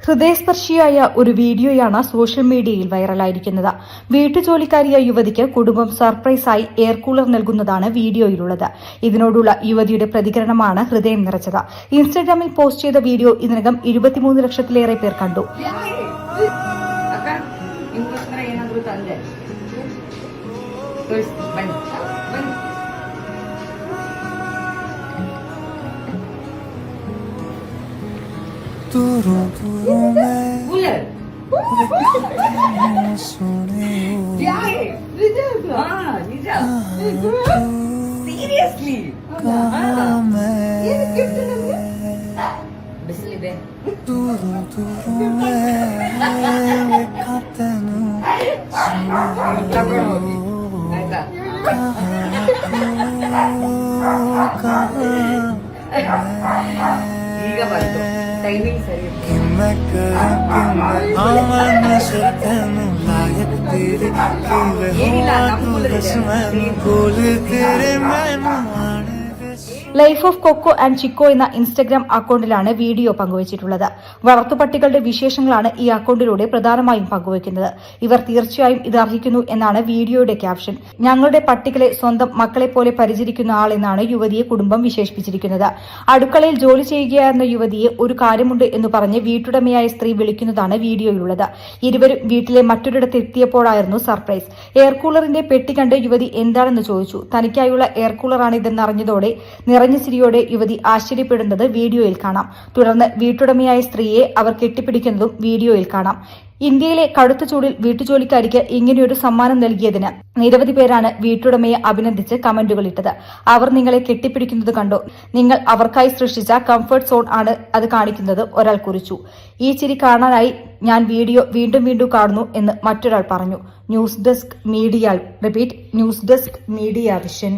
ഹൃദയസ്പർശിയായ ഒരു വീഡിയോയാണ് സോഷ്യൽ മീഡിയയിൽ വൈറലായിരിക്കുന്നത്. വീട്ടുജോലിക്കാരിയായ യുവതിക്ക് കുടുംബം സർപ്രൈസായി എയർ കൂളർ നൽകുന്നതാണ് വീഡിയോയിലുള്ളത്. ഇതിനോടുള്ള യുവതിയുടെ പ്രതികരണമാണ് ഹൃദയം നിറച്ചത്. ഇൻസ്റ്റഗ്രാമിൽ പോസ്റ്റ് ചെയ്ത വീഡിയോ ഇതിനകം 23 ലക്ഷത്തിലേറെ പേർ കണ്ടു. Life of Coco and Chico എന്ന ഇൻസ്റ്റഗ്രാം അക്കൌണ്ടിലാണ് വീഡിയോ പങ്കുവച്ചിട്ടുള്ളത്. വളർത്തുപട്ടികളുടെ വിശേഷങ്ങളാണ് ഈ അക്കൌണ്ടിലൂടെ പ്രധാനമായും പങ്കുവയ്ക്കുന്നത്. ഇവർ തീർച്ചയായും ഇത് അർഹിക്കുന്നു എന്നാണ് വീഡിയോയുടെ ക്യാപ്ഷൻ. ഞങ്ങളുടെ പട്ടികളെ സ്വന്തം മക്കളെ പോലെ പരിചരിക്കുന്ന ആൾ എന്നാണ് യുവതിയെ കുടുംബം വിശേഷിപ്പിച്ചിരിക്കുന്നത്. അടുക്കളയിൽ ജോലി ചെയ്യുകയായിരുന്ന യുവതിയെ ഒരു കാര്യമുണ്ട് എന്ന് പറഞ്ഞ് വീട്ടുടമയായ സ്ത്രീ വിളിക്കുന്നതാണ് വീഡിയോയിലുള്ളത്. ഇരുവരും വീട്ടിലെ മറ്റൊരിടത്ത് എത്തിയപ്പോഴായിരുന്നു സർപ്രൈസ്. എയർ കൂളറിന്റെ പെട്ടി കണ്ട് യുവതി എന്താണെന്ന് ചോദിച്ചു. തനിക്കായുള്ള എയർ കൂളറാണിതെന്നറിഞ്ഞതോടെ നിറഞ്ഞ ചിരിയോടെ യുവതി ആശ്ചര്യപ്പെടുന്നത് വീഡിയോയിൽ കാണാം. തുടർന്ന് വീട്ടുടമയായ സ്ത്രീയെ അവർ കെട്ടിപ്പിടിക്കുന്നതും വീഡിയോയിൽ കാണാം. ഇന്ത്യയിലെ കടുത്ത ചൂടിൽ വീട്ടുജോലിക്കാരിക്ക് ഇങ്ങനെയൊരു സമ്മാനം നൽകിയതിന് നിരവധി പേരാണ് വീട്ടുടമയെ അഭിനന്ദിച്ച് കമന്റുകളിട്ടത്. അവർ നിങ്ങളെ കെട്ടിപ്പിടിക്കുന്നത് കണ്ടോ? നിങ്ങൾ അവർക്കായി സൃഷ്ടിച്ച കംഫർട്ട് സോൺ ആണ് അത് കാണിക്കുന്നത്, ഒരാൾ കുറിച്ചു. ഈ ചിരി കാണാനായി ഞാൻ വീഡിയോ വീണ്ടും വീണ്ടും കാണുന്നു എന്ന് മറ്റൊരാൾ പറഞ്ഞു. News desk media vision.